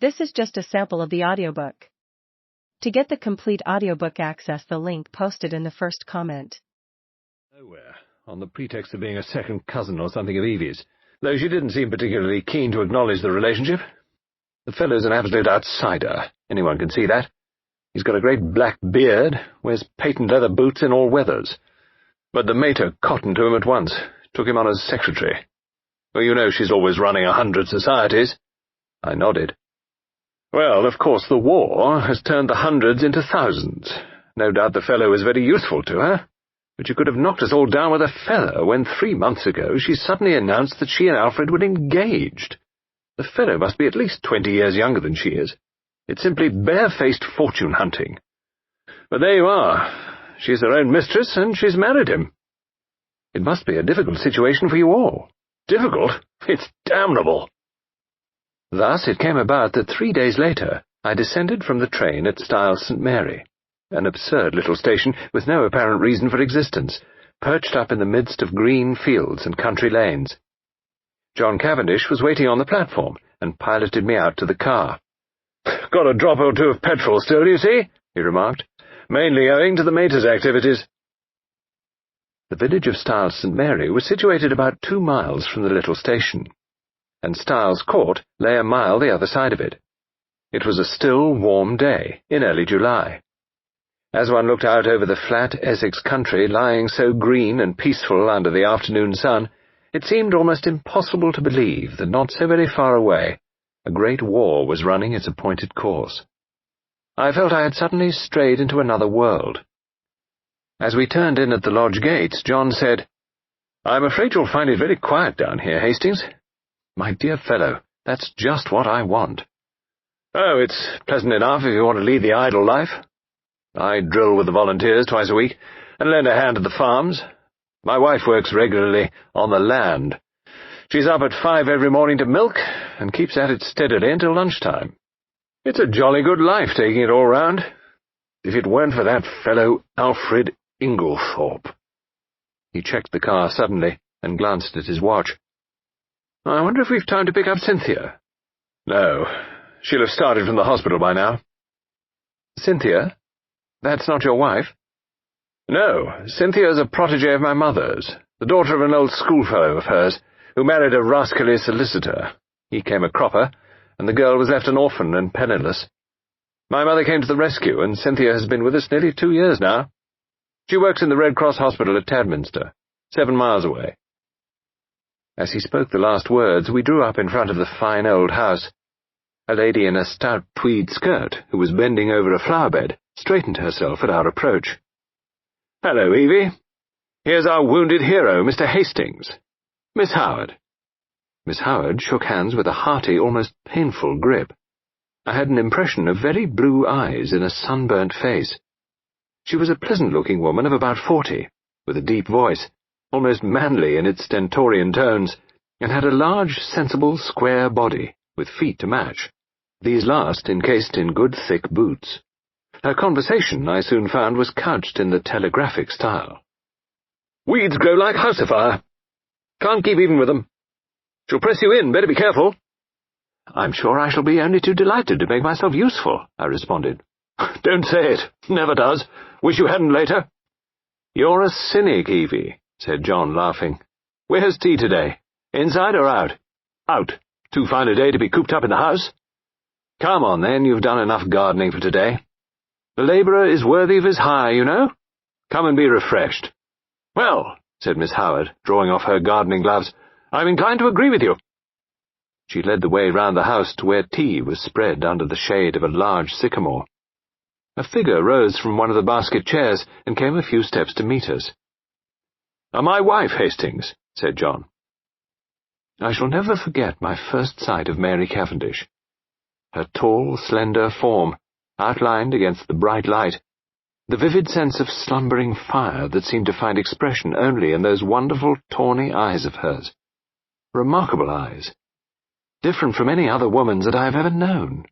This is just a sample of the audiobook. To get the complete audiobook, access the link posted in the first comment. Nowhere, on the pretext of being a second cousin or something of Evie's, though she didn't seem particularly keen to acknowledge the relationship. The fellow's an absolute outsider, anyone can see that. He's got a great black beard, wears patent leather boots in all weathers. But the mater cottoned to him at once, took him on as secretary. Well, you know she's always running 100 societies. I nodded. Well, of course, the war has turned the hundreds into thousands. No doubt the fellow was very useful to her, but you could have knocked us all down with a feather when 3 months ago she suddenly announced that she and Alfred were engaged. The fellow must be at least 20 years younger than she is. It's simply barefaced fortune-hunting. But there you are. She's her own mistress, and she's married him. It must be a difficult situation for you all. Difficult? It's damnable. Thus it came about that 3 days later I descended from the train at Styles St. Mary, an absurd little station with no apparent reason for existence, perched up in the midst of green fields and country lanes. John Cavendish was waiting on the platform and piloted me out to the car. "Got a drop or two of petrol still, you see," he remarked, "mainly owing to the mater's activities." The village of Styles St. Mary was situated about 2 miles from the little station, and Styles Court lay a mile the other side of it. It was a still, warm day in early July. As one looked out over the flat Essex country lying so green and peaceful under the afternoon sun, it seemed almost impossible to believe that not so very far away a great war was running its appointed course. I felt I had suddenly strayed into another world. As we turned in at the lodge gates, John said, "I'm afraid you'll find it very quiet down here, Hastings." "My dear fellow, that's just what I want." "Oh, it's pleasant enough if you want to lead the idle life. I drill with the volunteers twice a week, and lend a hand at the farms. My wife works regularly on the land. She's up at 5 every morning to milk, and keeps at it steadily until lunchtime. It's a jolly good life, taking it all round. If it weren't for that fellow Alfred Inglethorpe." He checked the car suddenly, and glanced at his watch. "I wonder if we've time to pick up Cynthia." "No, she'll have started from the hospital by now." "Cynthia? That's not your wife?" "No, Cynthia's a protégée of my mother's, the daughter of an old schoolfellow of hers, who married a rascally solicitor. He came a cropper, and the girl was left an orphan and penniless. My mother came to the rescue, and Cynthia has been with us nearly 2 years now. She works in the Red Cross Hospital at Tadminster, 7 miles away." As he spoke the last words, we drew up in front of the fine old house. A lady in a stout tweed skirt, who was bending over a flower-bed, straightened herself at our approach. "Hello, Evie. Here's our wounded hero, Mr. Hastings. Miss Howard." Miss Howard shook hands with a hearty, almost painful grip. I had an impression of very blue eyes in a sunburnt face. She was a pleasant-looking woman of about 40, with a deep voice, almost manly in its stentorian tones, and had a large, sensible, square body, with feet to match, these last encased in good thick boots. Her conversation, I soon found, was couched in the telegraphic style. "Weeds grow like house afire. Can't keep even with them. She'll press you in, better be careful." "I'm sure I shall be only too delighted to make myself useful," I responded. "Don't say it. Never does. Wish you hadn't later." "You're a cynic, Evie," said John, laughing. "Where's tea today? Inside or out?" "Out. Too fine a day to be cooped up in the house." "Come on, then, you've done enough gardening for today. The labourer is worthy of his hire, you know. Come and be refreshed." "Well," said Miss Howard, drawing off her gardening gloves, "I'm inclined to agree with you." She led the way round the house to where tea was spread under the shade of a large sycamore. A figure rose from one of the basket chairs and came a few steps to meet us. "My wife, Hastings," said John. I shall never forget my first sight of Mary Cavendish. Her tall, slender form, outlined against the bright light, the vivid sense of slumbering fire that seemed to find expression only in those wonderful tawny eyes of hers. Remarkable eyes, different from any other woman's that I have ever known.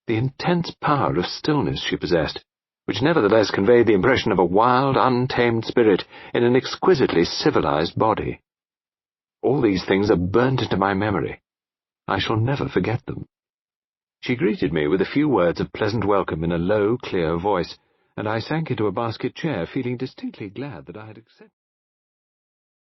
The intense power of stillness she possessed, which nevertheless conveyed the impression of a wild, untamed spirit in an exquisitely civilized body. All these things are burnt into my memory. I shall never forget them. She greeted me with a few words of pleasant welcome in a low, clear voice, and I sank into a basket chair, feeling distinctly glad that I had accepted.